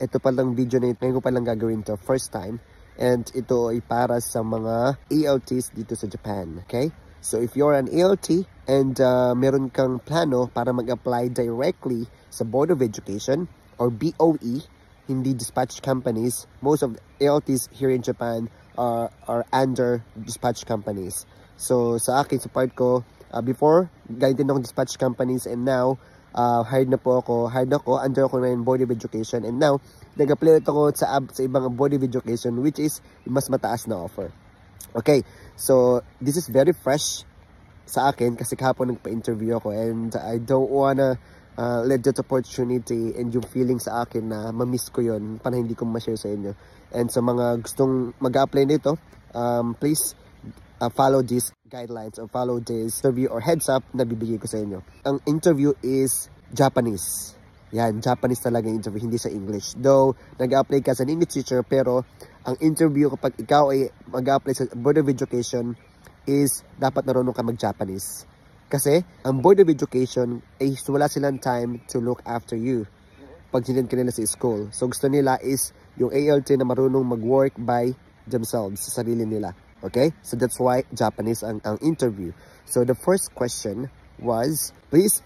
ito palang video na ito, ngayon ko palang gagawin to, first time. And ito ay para sa mga ALTs dito sa Japan, okay? So if you're an ALT and meron kang plano para mag-apply directly sa Board of Education or BOE, hindi dispatch companies, most of the ALTs here in Japan are under dispatch companies. So sa akin, sa part ko, before, galing din ako dispatch companies, and now, hired ako under ako na yung Board of Education, and now, nag-apply ako sa ibang Board of Education, which is mas mataas na offer. Okay, so this is very fresh sa akin kasi kahapon nagpa-interview ako, and I don't wanna let that opportunity and yung feeling sa akin na ma-miss ko yun para hindi ko ma-share sa inyo. And sa mga gustong mag-apply nito, please follow these guidelines or follow this interview or heads up na bibigay ko sa inyo. Ang interview is Japanese. Yan, Japanese talaga yung interview, hindi sa English. Though, nag-apply ka sa English teacher, pero ang interview kapag ikaw ay mag-apply sa Board of Education is dapat marunong ka mag-Japanese. Kasi, ang Board of Education ay wala silang time to look after you pag sinend ka nila sa school. So, gusto nila is yung ALT na marunong mag-work by themselves, sa sarili nila. Okay? So, that's why Japanese ang interview. So, the first question was, please,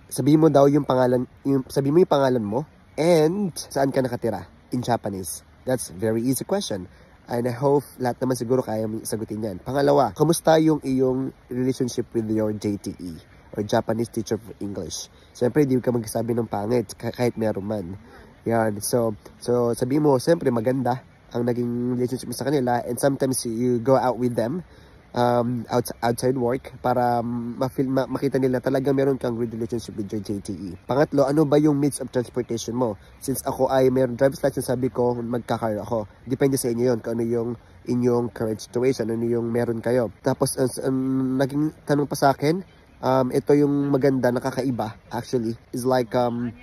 sabihin mo daw yung pangalan, sabihin mo yung pangalan mo, and saan ka nakatira in Japanese. That's very easy question. And I hope lahat naman siguro kaya mong sagutin yan. Pangalawa, kamusta yung iyong relationship with your JTE or Japanese teacher for English? Siyempre, hindi ka magsasabi ng pangit kahit meron man. Yan. So sabihin mo, siyempre maganda ang naging relationship mo sa kanila, and sometimes you go out with them outside work para makita nila talaga meron kang good relationship with your JTE. Pangatlo, ano ba yung means of transportation mo? Since ako ay meron driver's license, sabi ko magka-car ako. Depende sa inyo yun kung ano yung inyong current situation, ano yung meron kayo. Tapos naging tanong pa sa akin, ito yung maganda, nakakaiba actually, is like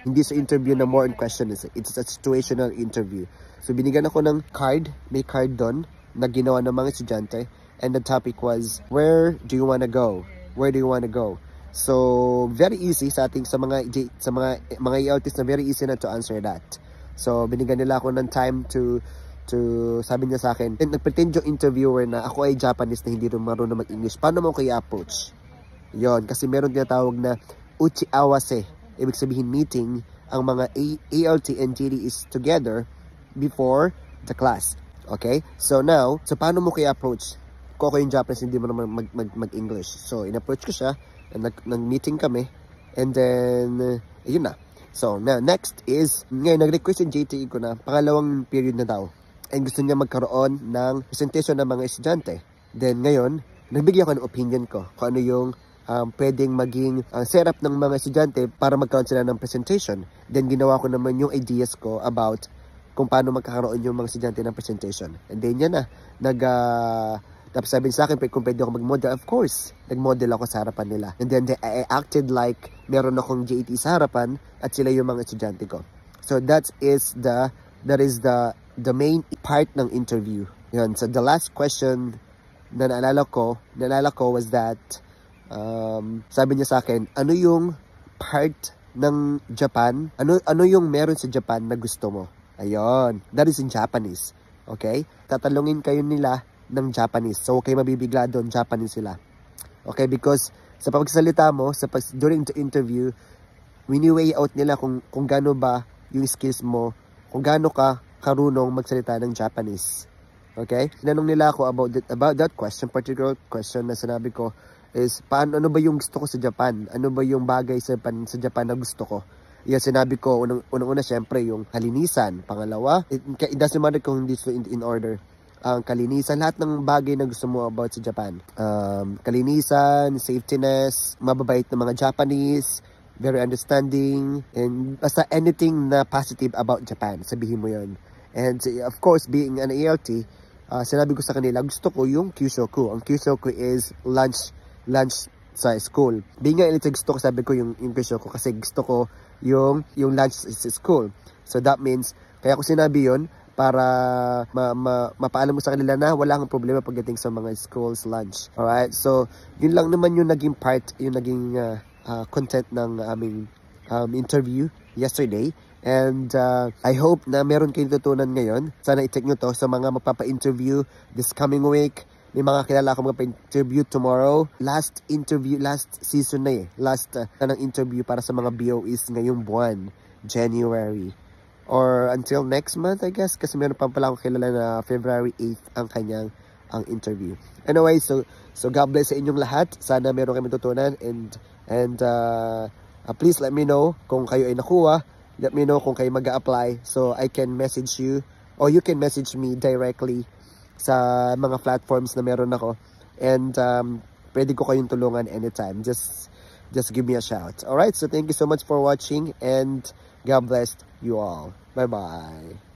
hindi sa interview na more in question, it's a situational interview. So binigyan ako ng card, may card doon na ginawa ng mga estudyante. And the topic was, where do you want to go? Where do you want to go? So, very easy sa ating sa mga ELTs na very easy na to answer that. So, binigyan nila ako ng time to sabi niya sa akin, and nagpretend yung interviewer na ako ay Japanese na hindi rin marunong mag-English. Paano mo kaya approach? Yon, kasi meron tinatawag na uchi awase. Ibig sabihin meeting ang mga ALT and JTEs together before the class. Okay? So now, so paano mo kaya approach? Kung ako yung Japanese, hindi mo naman mag-English. So, in-approach ko siya, and nag-meeting kami, and then, yun na. So, now, next is, ngayon, nag-request yung JTE ko na, pangalawang period na daw. And gusto niya magkaroon ng presentation ng mga estudyante. Then, ngayon, nagbigay ako ng opinion ko, kung ano yung pwedeng maging setup ng mga estudyante para magkaroon sila ng presentation. Then, ginawa ko naman yung ideas ko about kung paano magkakaroon yung mga estudyante ng presentation. And then, yan na, tapos sabi sa akin, kung pwede ako mag-model, of course, nag-model ako sa harapan nila. And then I acted like meron akong JT sa harapan at sila yung mga estudyante ko. So that is the main part ng interview. Yun. So the last question na naalala ko was that, sabi niya sa akin, ano yung part ng Japan? Ano yung meron sa Japan na gusto mo? Ayun. That is in Japanese. Okay? Tatalungin kayo nila ng Japanese. So, okay, mabibigla doon, Japanese sila. Okay, because sa pagsasalita mo, during the interview, wini-weigh out nila kung gaano ba yung skills mo, kung gaano ka karunong magsalita ng Japanese. Okay? Tinanong nila ako about that question, particular question na sinabi ko is, ano ba yung gusto ko sa Japan? Ano ba yung bagay sa Japan na gusto ko? Yan, sinabi ko, unang-una, syempre, yung kalinisan. Pangalawa, it doesn't matter kung hindi in order. Kalinisan, lahat ng bagay na gusto mo about sa Japan. Kalinisan, safetyness, mababait na mga Japanese, very understanding, and basta anything na positive about Japan, sabihin mo yon. And of course, being an ALT, sinabi ko sa kanila, gusto ko yung Kyushoku. Ang Kyushoku is lunch sa school. Being an ALT, gusto ko, sabi ko yung Kyushoku kasi gusto ko yung lunch sa school. So that means, kaya ko sinabi yon para mapaalam mo sa kanila na wala kang problema pagdating sa mga school's lunch. Alright? So, yun lang naman yung naging part, yung naging content ng aming interview yesterday. And I hope na meron kayong tutunan ngayon. Sana i-check nyo to sa mga magpapa-interview this coming week. May mga kilala akong magpa-interview tomorrow. Last season na last ng interview para sa mga BOEs ngayong buwan, January. Or until next month, I guess. Kasi meron pa pala akong kilala na February 8 ang interview. Anyway, so God bless sa inyong lahat. Sana meron kayong matutunan. And please let me know kung kayo ay nakuha. Let me know kung kayo mag-a-apply so I can message you or you can message me directly sa mga platforms na meron ako. And pwede ko kayong tulungan anytime. Just give me a shout. Alright, so thank you so much for watching and God bless you all. Bye-bye.